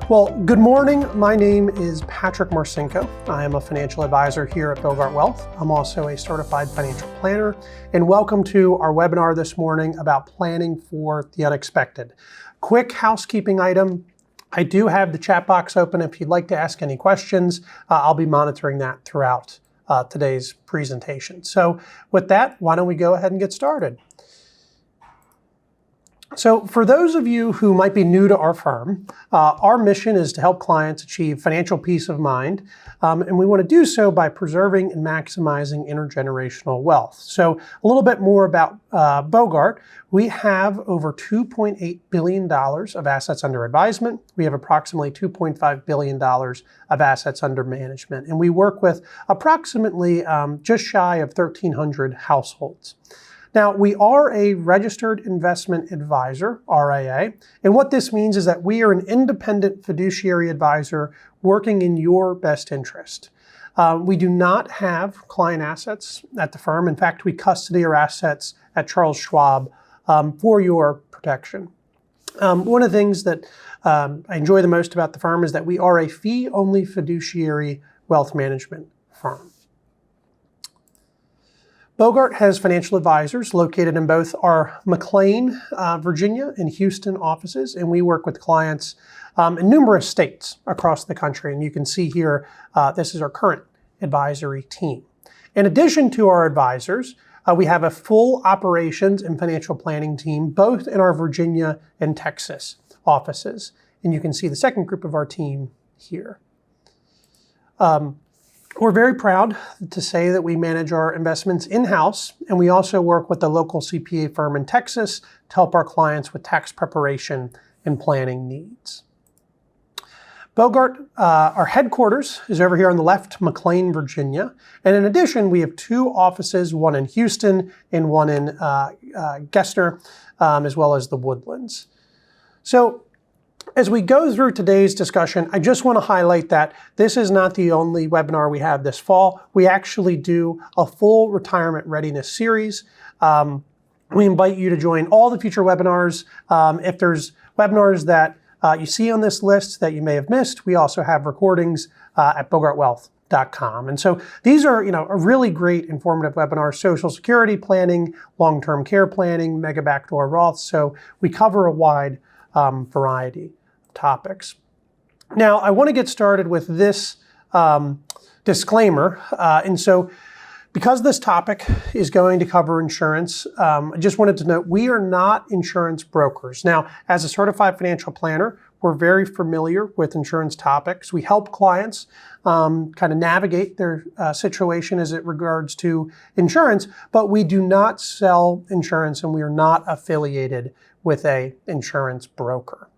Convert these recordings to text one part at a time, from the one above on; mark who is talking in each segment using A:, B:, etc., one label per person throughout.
A: Well, good morning. My name is Patrick Marcinko. I am a financial advisor here at Bogart Wealth. I'm also a certified financial planner. And welcome to our webinar this morning about planning for the unexpected. Quick housekeeping item. I do have the chat box open if you'd like to ask any questions. I'll be monitoring that throughout today's presentation. So with that, why don't we go ahead and get started? So for those of you who might be new to our firm, our mission is to help clients achieve financial peace of mind, and we want to do so by preserving and maximizing intergenerational wealth. So a little bit more about Bogart. We have over $2.8 billion of assets under advisement. We have approximately $2.5 billion of assets under management, and we work with approximately just shy of 1,300 households. Now, we are a registered investment advisor, RIA, and what this means is that we are an independent fiduciary advisor working in your best interest. We do not have client assets at the firm. In fact, we custody our assets at Charles Schwab for your protection. One of the things that I enjoy the most about the firm is that we are a fee-only fiduciary wealth management firm. Bogart has financial advisors located in both our McLean, Virginia and Houston offices, and we work with clients in numerous states across the country. And you can see here, this is our current advisory team. In addition to our advisors, we have a full operations and financial planning team, both in our Virginia and Texas offices. And you can see the second group of our team here. We're very proud to say that we manage our investments in-house, and we also work with the local CPA firm in Texas to help our clients with tax preparation and planning needs. Bogart, our headquarters is over here on the left, McLean, Virginia. And in addition, we have two offices, one in Houston and one in Gessner, as well as the Woodlands. So as we go through today's discussion, I just want to highlight that this is not the only webinar we have this fall. We actually do a full retirement readiness series. We invite you to join all the future webinars. If there's webinars that you see on this list that you may have missed, we also have recordings at BogartWealth.com. And so these are, a really great informative webinar: Social Security planning, long-term care planning, mega backdoor Roth. So we cover a wide variety of topics. Now, I want to get started with this disclaimer. And so because this topic is going to cover insurance, I just wanted to note we are not insurance brokers. Now, as a certified financial planner, we're very familiar with insurance topics. We help clients kind of navigate their situation as it regards to insurance, but we do not sell insurance and we are not affiliated with an insurance broker.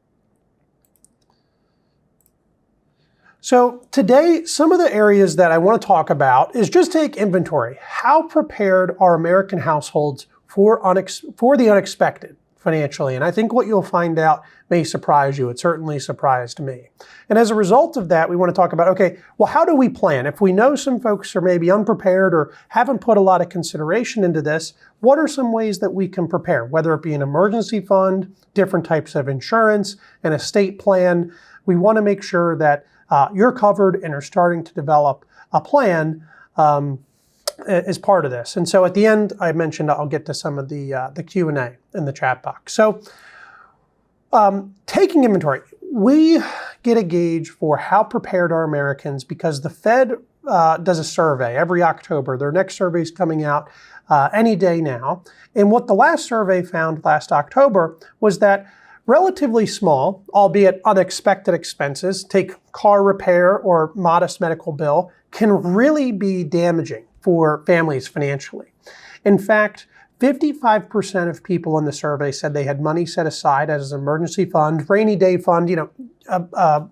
A: So today, some of the areas that I want to talk about is just take inventory. How prepared are American households for the unexpected financially? And I think what you'll find out may surprise you. It certainly surprised me. And as a result of that, we want to talk about, okay, well, how do we plan? If we know some folks are maybe unprepared or haven't put a lot of consideration into this, what are some ways that we can prepare? Whether it be an emergency fund, different types of insurance, an estate plan, we want to make sure that you're covered and are starting to develop a plan as part of this. And so at the end, I mentioned I'll get to some of the Q&A in the chat box. So taking inventory, we get a gauge for how prepared are Americans because the Fed does a survey every October. Their next survey is coming out any day now. And what the last survey found last October was that relatively small, albeit unexpected expenses, take car repair or modest medical bill, can really be damaging for families financially. In fact, 55% of people in the survey said they had money set aside as an emergency fund, rainy day fund, a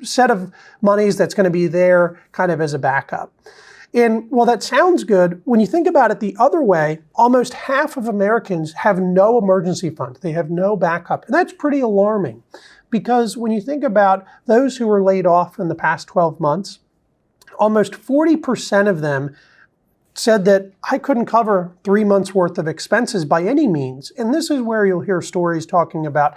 A: set of monies that's going to be there kind of as a backup. And while that sounds good, when you think about it the other way, almost half of Americans have no emergency fund. They have no backup. And that's pretty alarming because when you think about those who were laid off in the past 12 months, almost 40% of them said that I couldn't cover 3 months worth of expenses by any means. And this is where you'll hear stories talking about,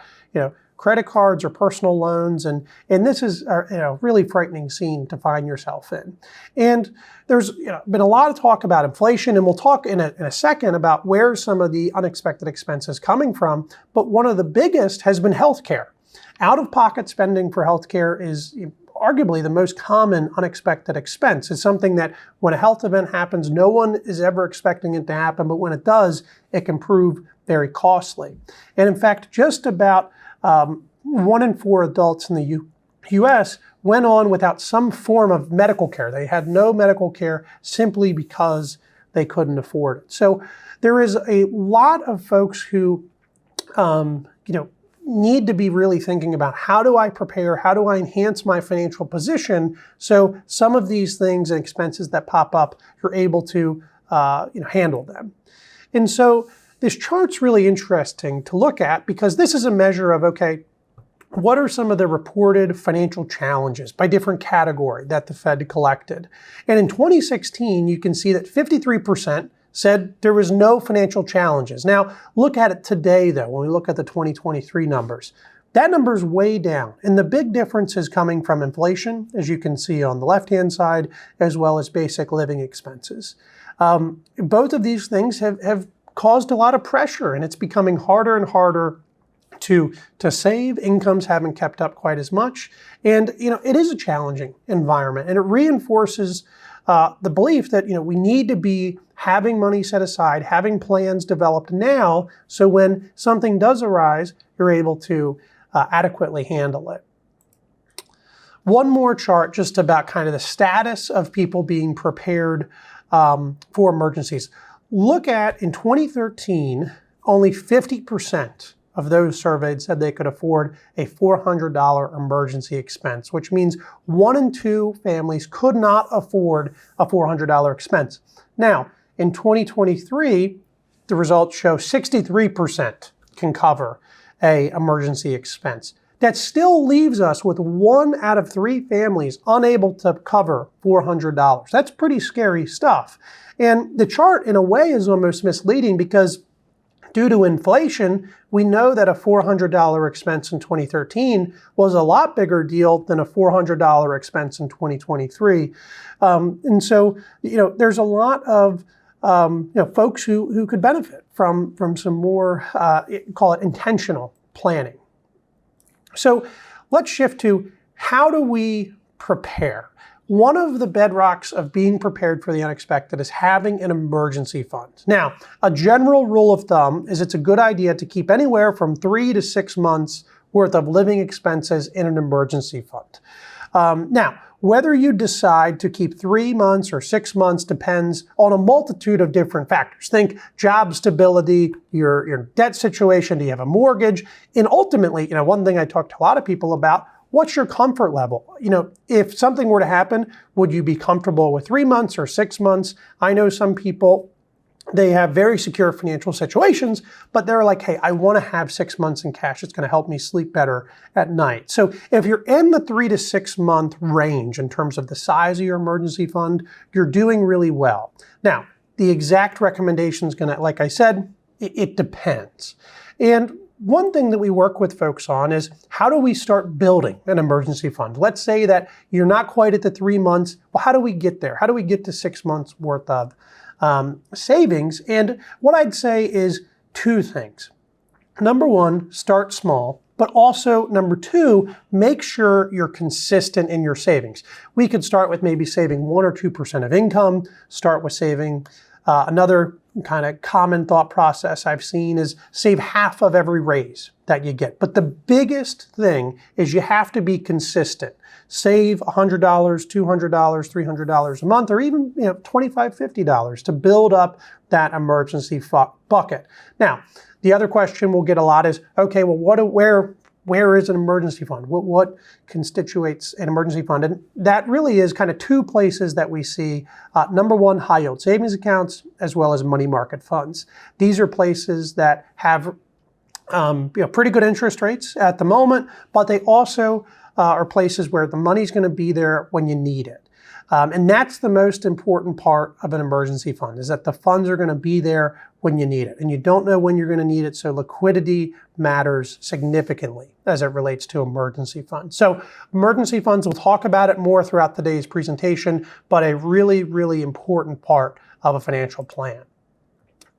A: credit cards or personal loans. And this is a really frightening scene to find yourself in. And there's been a lot of talk about inflation, and we'll talk in a second about where some of the unexpected expenses coming from. But one of the biggest has been healthcare. Out-of-pocket spending for healthcare is arguably the most common unexpected expense. It's something that when a health event happens, no one is ever expecting it to happen, but when it does, it can prove very costly. And in fact, just about 1 in 4 adults in the U.S. went on without some form of medical care. They had no medical care simply because they couldn't afford it. So there is a lot of folks who, need to be really thinking about, how do I prepare? How do I enhance my financial position so some of these things and expenses that pop up, you're able to handle them. And so this chart's really interesting to look at, because this is a measure of, okay, what are some of the reported financial challenges by different category that the Fed collected? And in 2016, you can see that 53% said there was no financial challenges. Now, look at it today, though, when we look at the 2023 numbers. That number's way down. And the big difference is coming from inflation, as you can see on the left-hand side, as well as basic living expenses. Both of these things have caused a lot of pressure, and it's becoming harder and harder to save. Incomes haven't kept up quite as much. And, it is a challenging environment, and it reinforces the belief that, we need to be having money set aside, having plans developed now, so when something does arise, you're able to adequately handle it. One more chart just about kind of the status of people being prepared for emergencies. Look at, in 2013, only 50% of those surveyed said they could afford a $400 emergency expense, which means 1 in 2 families could not afford a $400 expense. Now, in 2023, the results show 63% can cover an emergency expense. That still leaves us with 1 out of 3 families unable to cover $400. That's pretty scary stuff. And the chart, in a way, is almost misleading, because due to inflation, we know that a $400 expense in 2013 was a lot bigger deal than a $400 expense in 2023. And so, there's a lot of folks who could benefit from some more, call it intentional planning. So let's shift to, how do we prepare? One of the bedrocks of being prepared for the unexpected is having an emergency fund. Now, a general rule of thumb is it's a good idea to keep anywhere from 3 to 6 months worth of living expenses in an emergency fund. Now, whether you decide to keep 3 months or 6 months depends on a multitude of different factors. Think job stability, your debt situation, do you have a mortgage? And ultimately, one thing I talk to a lot of people about, what's your comfort level? If something were to happen, would you be comfortable with 3 months or 6 months? I know some people, they have very secure financial situations, but they're like, hey, I want to have 6 months in cash. It's going to help me sleep better at night. So if you're in the 3 to 6 month range in terms of the size of your emergency fund, you're doing really well. Now, the exact recommendation is going to, like I said, it depends. And one thing that we work with folks on is, how do we start building an emergency fund? Let's say that you're not quite at the 3 months. Well, how do we get there? How do we get to 6 months worth of savings? And what I'd say is 2 things. Number 1, start small, but also number 2, make sure you're consistent in your savings. We could start with maybe saving 1 or 2% of income, start with saving another kind of common thought process I've seen is save half of every raise that you get. But the biggest thing is you have to be consistent. Save $100, $200, $300 a month, or even $25, $50 to build up that emergency bucket. Now, the other question we'll get a lot is, okay, well, where is an emergency fund? What constitutes an emergency fund? And that really is kind of 2 places that we see. Number 1, high yield savings accounts, as well as money market funds. These are places that have pretty good interest rates at the moment, but they also are places where the money's going to be there when you need it. And that's the most important part of an emergency fund, is that the funds are going to be there when you need it. And you don't know when you're going to need it, so liquidity matters significantly as it relates to emergency funds. So emergency funds, we'll talk about it more throughout today's presentation, but a really, really important part of a financial plan.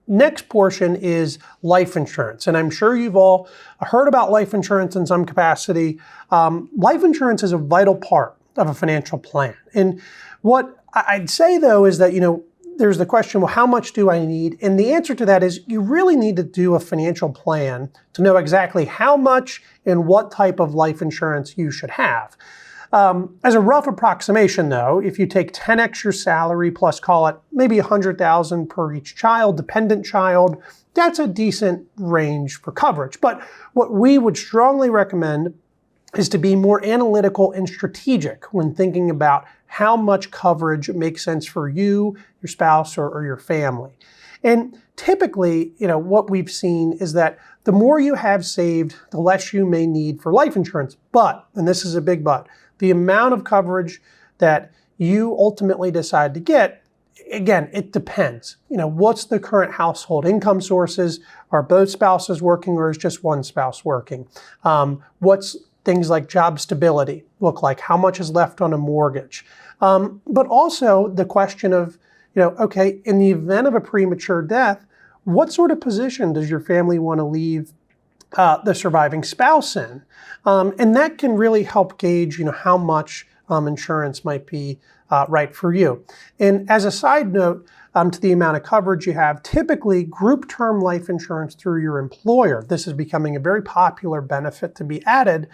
A: Next portion is life insurance. And I'm sure you've all heard about life insurance in some capacity. Life insurance is a vital part of a financial plan. And what I'd say, though, is that, there's the question, well, how much do I need? And the answer to that is you really need to do a financial plan to know exactly how much and what type of life insurance you should have. As a rough approximation, though, if you take 10x your salary plus call it maybe $100,000 per each child, dependent child, that's a decent range for coverage. But what we would strongly recommend is to be more analytical and strategic when thinking about how much coverage makes sense for you, your spouse, or your family. And typically, what we've seen is that the more you have saved, the less you may need for life insurance. But, and this is a big but, the amount of coverage that you ultimately decide to get, again, it depends. What's the current household income sources? Are both spouses working, or is just one spouse working? What's things like job stability look like? How much is left on a mortgage? But also the question of, okay, in the event of a premature death, what sort of position does your family want to leave the surviving spouse in? And that can really help gauge, how much insurance might be right for you. And as a side note, to the amount of coverage you have, typically group term life insurance through your employer, this is becoming a very popular benefit to be added,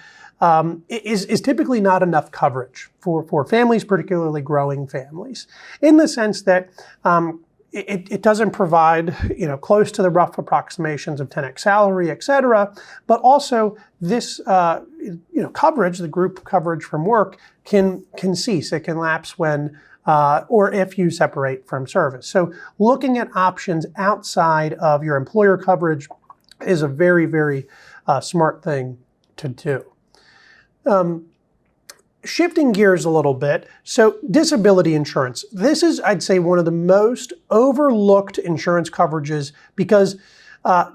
A: is typically not enough coverage for families, particularly growing families, in the sense that it doesn't provide, close to the rough approximations of 10x salary, et cetera, but also this, coverage, the group coverage from work can cease. It can lapse when, or if you separate from service. So looking at options outside of your employer coverage is a very, very smart thing to do. Shifting gears a little bit, so disability insurance. This is, I'd say, one of the most overlooked insurance coverages because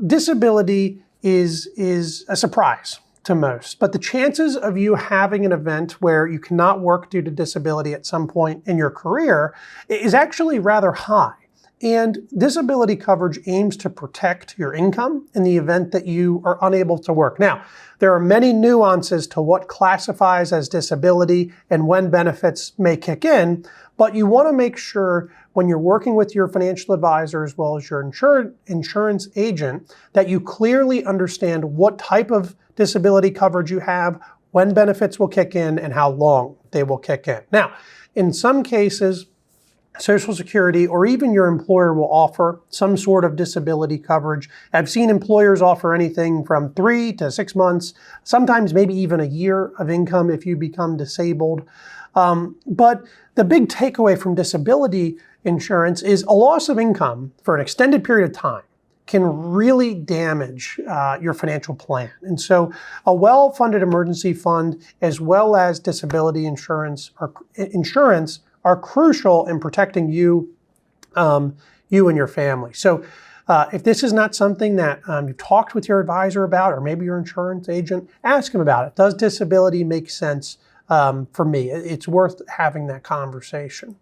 A: disability is a surprise to most. But the chances of you having an event where you cannot work due to disability at some point in your career is actually rather high. And disability coverage aims to protect your income in the event that you are unable to work. Now, there are many nuances to what classifies as disability and when benefits may kick in, but you want to make sure when you're working with your financial advisor as well as your insurance agent that you clearly understand what type of disability coverage you have, when benefits will kick in, and how long they will kick in. Now, in some cases, Social Security or even your employer will offer some sort of disability coverage. I've seen employers offer anything from 3 to 6 months, sometimes maybe even a year of income if you become disabled. But the big takeaway from disability insurance is a loss of income for an extended period of time can really damage your financial plan. And so a well-funded emergency fund as well as disability insurance are crucial in protecting you and your family. So if this is not something that you've talked with your advisor about, or maybe your insurance agent, ask him about it. Does disability make sense for me? It's worth having that conversation.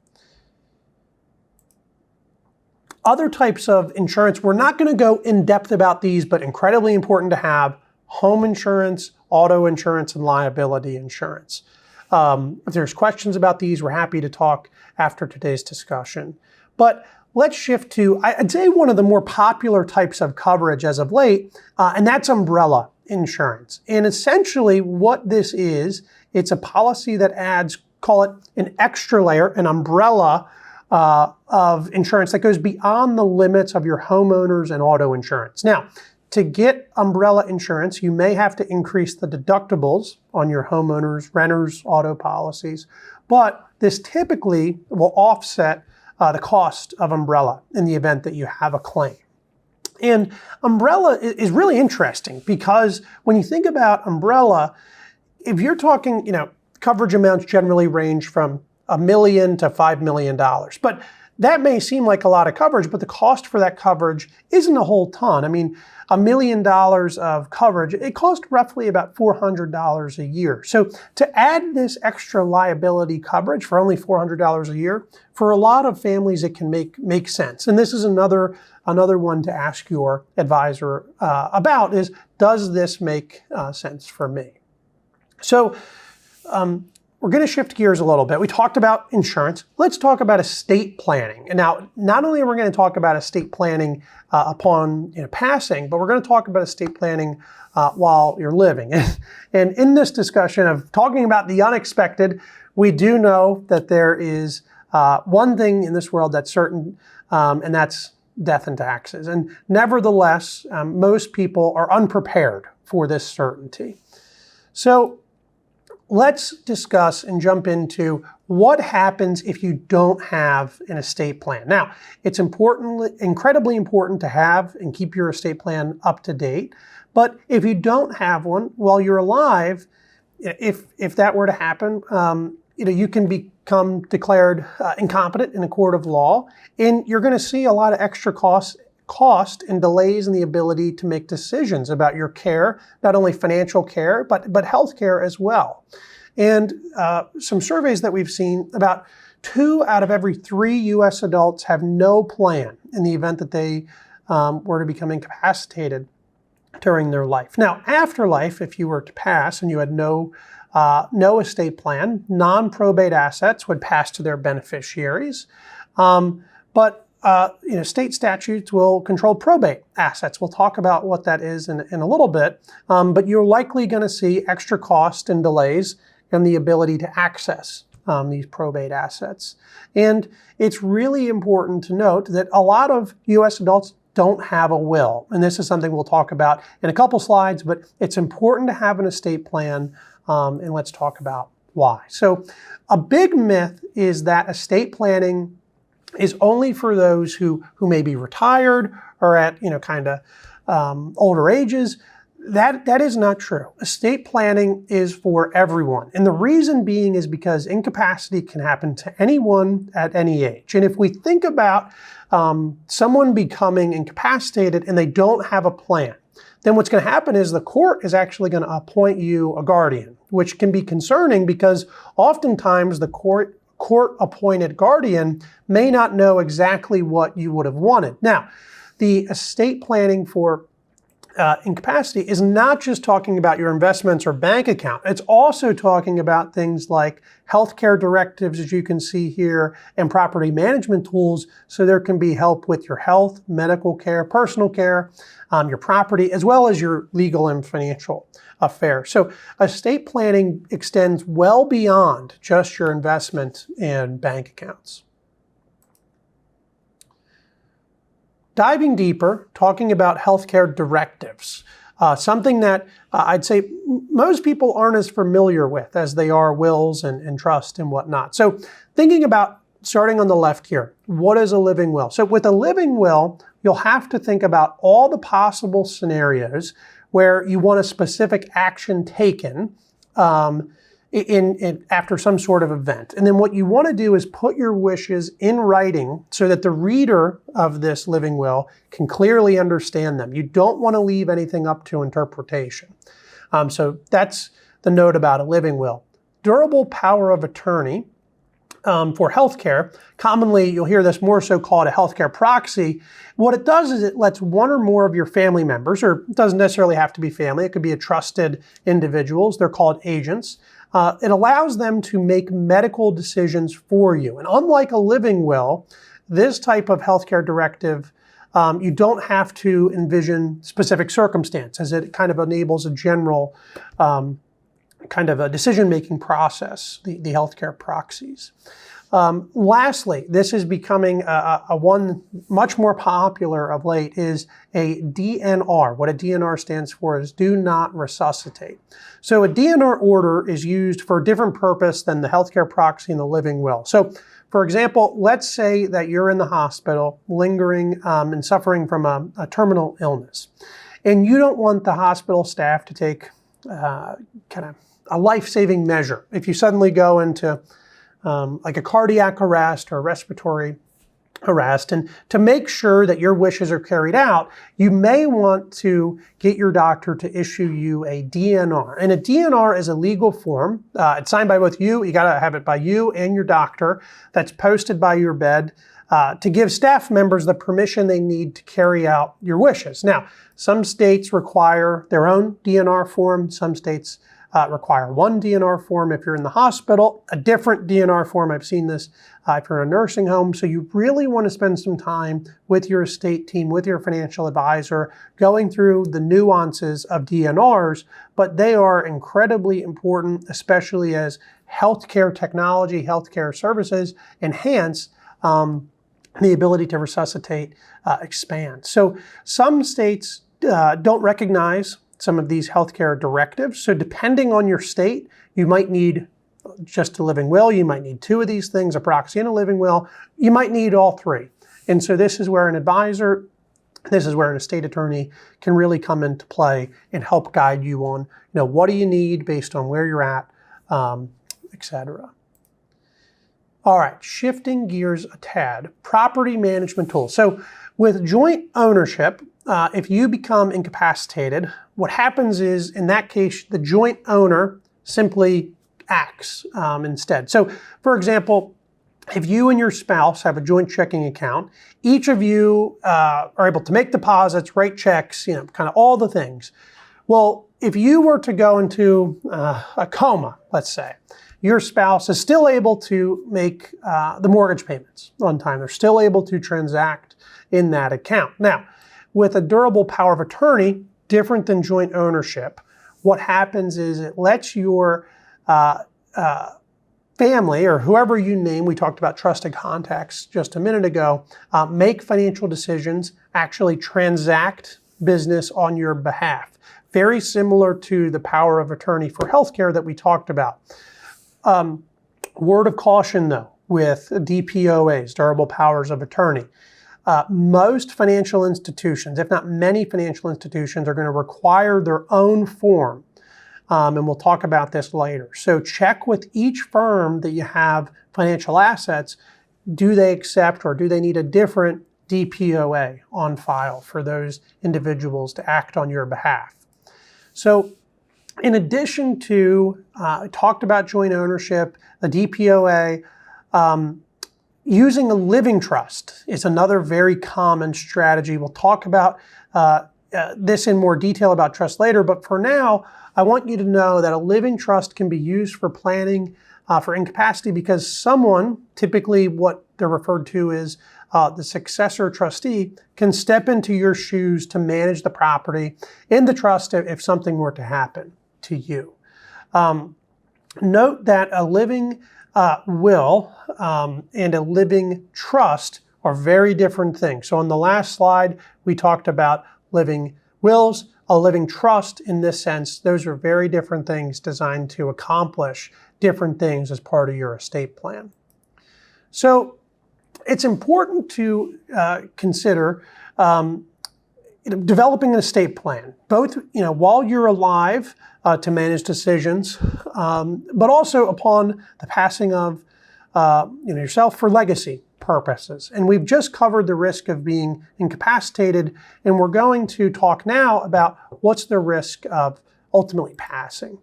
A: Other types of insurance, we're not going to go in depth about these, but incredibly important to have: home insurance, auto insurance, and liability insurance. If there's questions about these, we're happy to talk after today's discussion. But let's shift to, I'd say, one of the more popular types of coverage as of late, and that's umbrella insurance. And essentially what this is, it's a policy that adds, call it an extra layer, an umbrella of insurance that goes beyond the limits of your homeowners and auto insurance. Now, to get umbrella insurance, you may have to increase the deductibles on your homeowners, renters, auto policies, but this typically will offset the cost of umbrella in the event that you have a claim. And umbrella is really interesting because when you think about umbrella, if you're talking, coverage amounts generally range from $1 million to $5 million. But that may seem like a lot of coverage, but the cost for that coverage isn't a whole ton. I mean, $1 million of coverage, it costs roughly about $400 a year. So to add this extra liability coverage for only $400 a year, for a lot of families, it can make sense. And this is another one to ask your advisor about is, does this make sense for me? So we're going to shift gears a little bit. We talked about insurance. Let's talk about estate planning. And now, not only are we going to talk about estate planning upon passing, but we're going to talk about estate planning while you're living. And in this discussion of talking about the unexpected, we do know that there is one thing in this world that's certain, and that's death and taxes. And nevertheless, most people are unprepared for this certainty. So let's discuss and jump into what happens if you don't have an estate plan. Now, it's incredibly important to have and keep your estate plan up to date. But if you don't have one while you're alive, if that were to happen, you can become declared incompetent in a court of law, and you're going to see a lot of extra cost and delays in the ability to make decisions about your care, not only financial care, but health care as well. And some surveys that we've seen, about 2 out of every 3 U.S. adults have no plan in the event that they were to become incapacitated during their life. Now, after life, if you were to pass and you had no estate plan, non-probate assets would pass to their beneficiaries. But state statutes will control probate assets. We'll talk about what that is in a little bit, but you're likely going to see extra cost and delays in the ability to access these probate assets. And it's really important to note that a lot of U.S. adults don't have a will. And this is something we'll talk about in a couple slides, but it's important to have an estate plan, and let's talk about why. So a big myth is that estate planning is only for those who may be retired or at older ages. That is not true. Estate planning is for everyone. And the reason being is because incapacity can happen to anyone at any age. And if we think about someone becoming incapacitated and they don't have a plan, then what's going to happen is the court is actually going to appoint you a guardian, which can be concerning because oftentimes the court-appointed guardian may not know exactly what you would have wanted. Now, the estate planning for incapacity is not just talking about your investments or bank account. It's also talking about things like healthcare directives, as you can see here, and property management tools, so there can be help with your health, medical care, personal care, your property, as well as your legal and financial affairs. So estate planning extends well beyond just your investment and bank accounts. Diving deeper, talking about healthcare directives, something that I'd say most people aren't as familiar with as they are wills and trust and whatnot. So thinking about starting on the left here, what is a living will? So with a living will, you'll have to think about all the possible scenarios where you want a specific action taken after some sort of event. And then what you want to do is put your wishes in writing so that the reader of this living will can clearly understand them. You don't want to leave anything up to interpretation. So that's the note about a living will. Durable power of attorney for healthcare. Commonly, you'll hear this more so called a healthcare proxy. What it does is it lets one or more of your family members, or it doesn't necessarily have to be family, it could be a trusted individuals, they're called agents. It allows them to make medical decisions for you. And unlike a living will, this type of healthcare directive, you don't have to envision specific circumstances. It kind of enables a general kind of a decision-making process, the healthcare proxies. Lastly, this is becoming a one much more popular of late is a DNR. What a DNR stands for is do not resuscitate. So a DNR order is used for a different purpose than the healthcare proxy and the living will. So for example, let's say that you're in the hospital lingering and suffering from a terminal illness, and you don't want the hospital staff to take kind of a life-saving measure. If you suddenly go into like a cardiac arrest or a respiratory arrest. And to make sure that your wishes are carried out, you may want to get your doctor to issue you a DNR. And a DNR is a legal form. It's signed by both you. You got to have it by you and your doctor. That's posted by your bed to give staff members the permission they need to carry out your wishes. Now, some states require their own DNR form. Some states require one DNR form if you're in the hospital, a different DNR form. I've seen this if you're in a nursing home. So you really want to spend some time with your estate team, with your financial advisor, going through the nuances of DNRs, but they are incredibly important, especially as healthcare technology, healthcare services enhance the ability to resuscitate, expand. So some states don't recognize some of these healthcare directives. So depending on your state, you might need just a living will, you might need two of these things, a proxy and a living will, you might need all three. And so this is where an advisor, this is where an estate attorney can really come into play and help guide you on, what do you need based on where you're at, etc. All right, shifting gears a tad, property management tools. So with joint ownership, if you become incapacitated, what happens is, in that case, the joint owner simply acts instead. So, for example, if you and your spouse have a joint checking account, each of you are able to make deposits, write checks, kind of all the things. Well, if you were to go into a coma, let's say, your spouse is still able to make the mortgage payments on time. They're still able to transact in that account. Now, with a durable power of attorney, different than joint ownership, what happens is it lets your family, or whoever you name, we talked about trusted contacts just a minute ago, make financial decisions, actually transact business on your behalf. Very similar to the power of attorney for healthcare that we talked about. Word of caution though, with DPOAs, durable powers of attorney. Most financial institutions, if not many financial institutions, are going to require their own form. And we'll talk about this later. So check with each firm that you have financial assets. Do they accept or do they need a different DPOA on file for those individuals to act on your behalf? So in addition to, I talked about joint ownership, the DPOA, using a living trust is another very common strategy. We'll talk about this in more detail about trust later, but for now, I want you to know that a living trust can be used for planning for incapacity because someone, typically what they're referred to as the successor trustee, can step into your shoes to manage the property in the trust if something were to happen to you. Note that a living will and a living trust are very different things. So on the last slide, we talked about living wills, a living trust in this sense. Those are very different things designed to accomplish different things as part of your estate plan. So it's important to consider developing an estate plan, both while you're alive to manage decisions, but also upon the passing of yourself for legacy purposes. And we've just covered the risk of being incapacitated, and we're going to talk now about what's the risk of ultimately passing.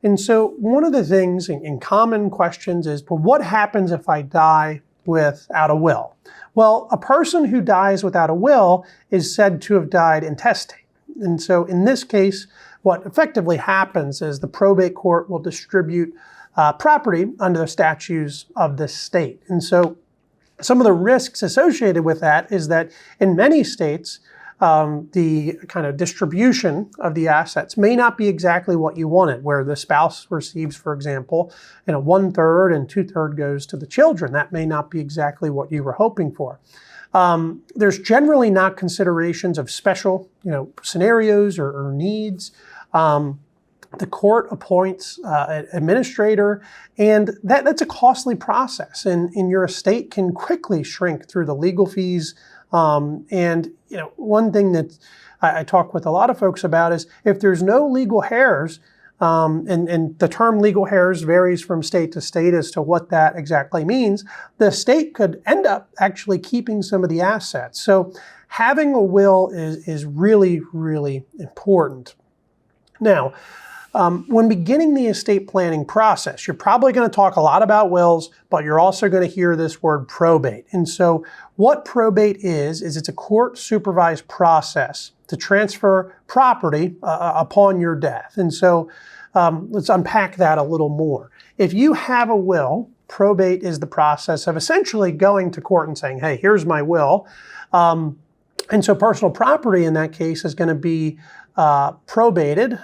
A: And so one of the things in common questions is, well, what happens if I die without a will? Well, a person who dies without a will is said to have died intestate. And so in this case, what effectively happens is the probate court will distribute property under the statutes of the state. And so some of the risks associated with that is that in many states, the kind of distribution of the assets may not be exactly what you wanted, where the spouse receives, for example, 1/3 and 2/3 goes to the children. That may not be exactly what you were hoping for. There's generally not considerations of special, scenarios or needs. The court appoints an administrator, and that's a costly process, and your estate can quickly shrink through the legal fees. One thing that I talk with a lot of folks about is if there's no legal heirs, and the term legal heirs varies from state to state as to what that exactly means, the state could end up actually keeping some of the assets. So having a will is really, really important. Now, when beginning the estate planning process, you're probably going to talk a lot about wills, but you're also going to hear this word probate. And so what probate is it's a court-supervised process to transfer property upon your death. And so let's unpack that a little more. If you have a will, probate is the process of essentially going to court and saying, hey, here's my will. And so personal property in that case is going to be probated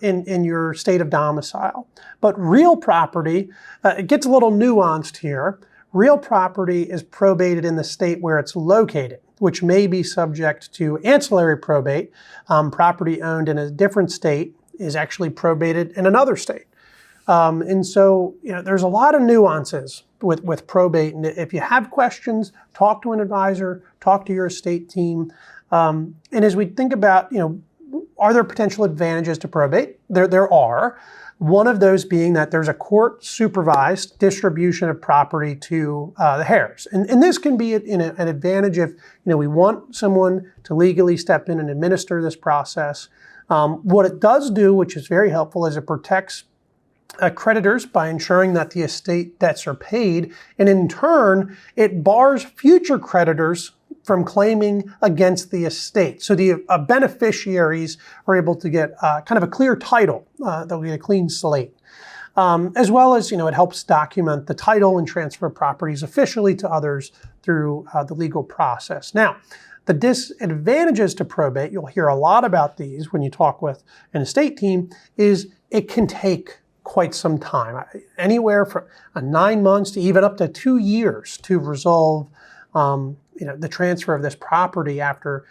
A: in your state of domicile. But real property, it gets a little nuanced here. Real property is probated in the state where it's located, which may be subject to ancillary probate. Property owned in a different state is actually probated in another state. And so, there's a lot of nuances with probate. And if you have questions, talk to an advisor, talk to your estate team. And as we think about, are there potential advantages to probate? There are. One of those being that there's a court-supervised distribution of property to the heirs. And this can be an advantage if we want someone to legally step in and administer this process. What it does do, which is very helpful, is it protects creditors by ensuring that the estate debts are paid. And in turn, it bars future creditors from claiming against the estate. So the beneficiaries are able to get kind of a clear title. They'll get a clean slate. As well as, it helps document the title and transfer properties officially to others through the legal process. Now, the disadvantages to probate, you'll hear a lot about these when you talk with an estate team, is it can take quite some time, anywhere from 9 months to even up to 2 years to resolve the transfer of this property after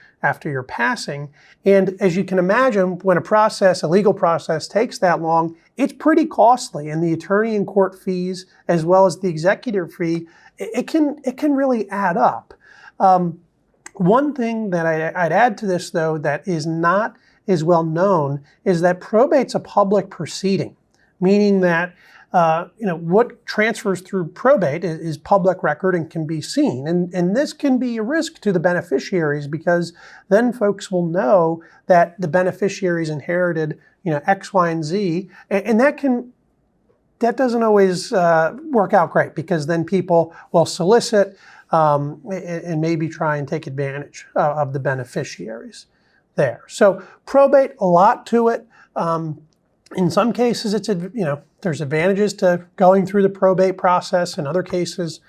A: your passing. And as you can imagine, when a legal process takes that long, it's pretty costly. And the attorney and court fees, as well as the executor fee, it can really add up. One thing that I'd add to this, though, that is not as well known is that probate's a public proceeding, meaning that what transfers through probate is public record and can be seen. And this can be a risk to the beneficiaries because then folks will know that the beneficiaries inherited, X, Y, and Z. And that doesn't always work out great because then people will solicit and maybe try and take advantage of the beneficiaries there. So probate, a lot to it. In some cases, there's advantages to going through the probate process. In other cases,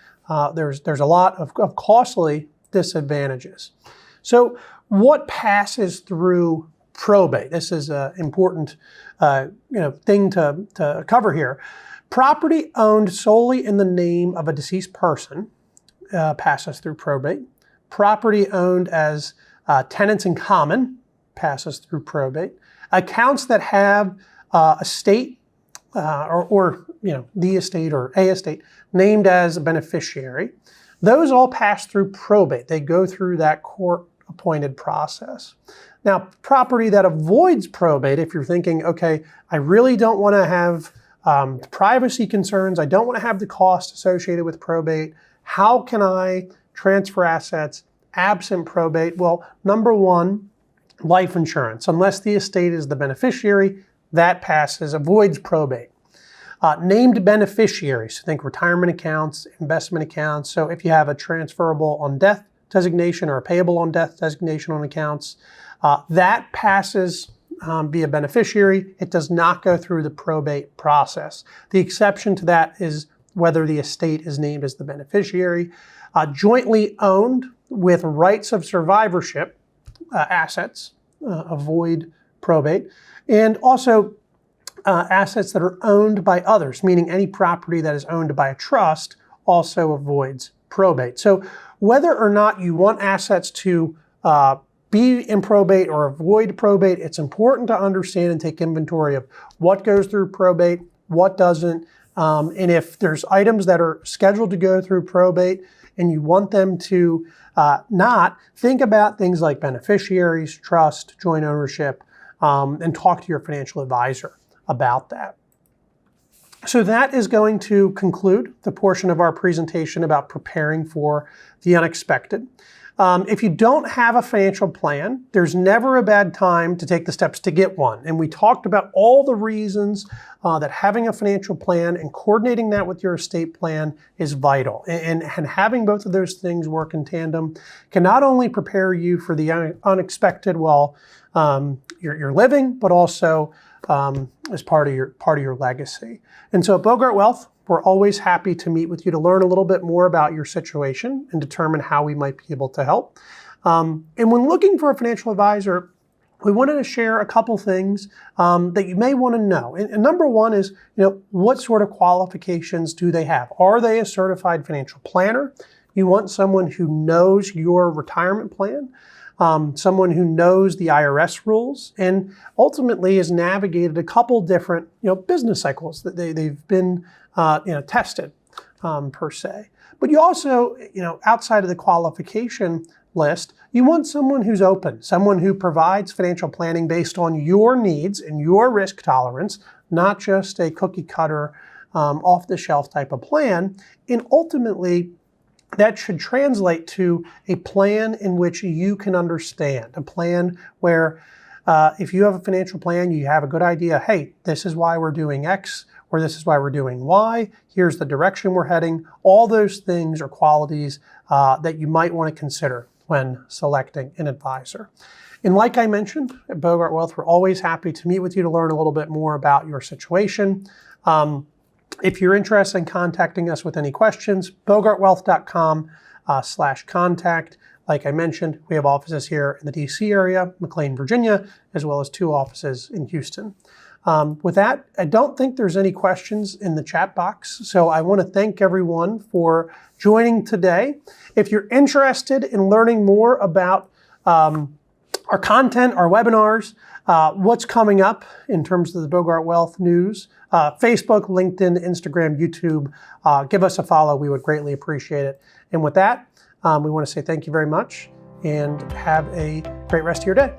A: there's a lot of costly disadvantages. So what passes through probate? This is an important thing to cover here. Property owned solely in the name of a deceased person passes through probate. Property owned as tenants in common passes through probate. Accounts that have estate or the estate or a estate named as a beneficiary, those all pass through probate. They go through that court-appointed process. Now, property that avoids probate, if you're thinking, okay, I really don't want to have privacy concerns, I don't want to have the cost associated with probate, how can I transfer assets absent probate? Well, number one, life insurance. Unless the estate is the beneficiary, that avoids probate. Named beneficiaries, think retirement accounts, investment accounts. So if you have a transferable on death designation or a payable on death designation on accounts, that passes via beneficiary. It does not go through the probate process. The exception to that is whether the estate is named as the beneficiary. Jointly owned with rights of survivorship assets avoid probate. And also assets that are owned by others, meaning any property that is owned by a trust also avoids probate. So whether or not you want assets to be in probate or avoid probate, it's important to understand and take inventory of what goes through probate, what doesn't, and if there's items that are scheduled to go through probate and you want them to not, think about things like beneficiaries, trust, joint ownership, and talk to your financial advisor about that. So that is going to conclude the portion of our presentation about preparing for the unexpected. If you don't have a financial plan, there's never a bad time to take the steps to get one. And we talked about all the reasons that having a financial plan and coordinating that with your estate plan is vital. And having both of those things work in tandem can not only prepare you for the unexpected while you're living, but also as part of your legacy. And so at Bogart Wealth, we're always happy to meet with you to learn a little bit more about your situation and determine how we might be able to help. And when looking for a financial advisor, we wanted to share a couple things that you may want to know. And number one is, what sort of qualifications do they have? Are they a certified financial planner? You want someone who knows your retirement plan, someone who knows the IRS rules, and ultimately has navigated a couple different, business cycles that they've been, tested per se. But you also, outside of the qualification list, you want someone who's open, someone who provides financial planning based on your needs and your risk tolerance, not just a cookie cutter, off-the-shelf type of plan. And ultimately, that should translate to a plan in which you can understand, a plan where if you have a financial plan, you have a good idea, hey, this is why we're doing X, or this is why we're doing Y, here's the direction we're heading. All those things are qualities that you might want to consider when selecting an advisor. And like I mentioned, at Bogart Wealth, we're always happy to meet with you to learn a little bit more about your situation. If you're interested in contacting us with any questions, bogartwealth.com/contact. Like I mentioned, we have offices here in the DC area, McLean, Virginia, as well as 2 offices in Houston. With that, I don't think there's any questions in the chat box, so I want to thank everyone for joining today. If you're interested in learning more about our content, our webinars, what's coming up in terms of the Bogart Wealth news, Facebook, LinkedIn, Instagram, YouTube, give us a follow. We would greatly appreciate it. And with that, we want to say thank you very much and have a great rest of your day.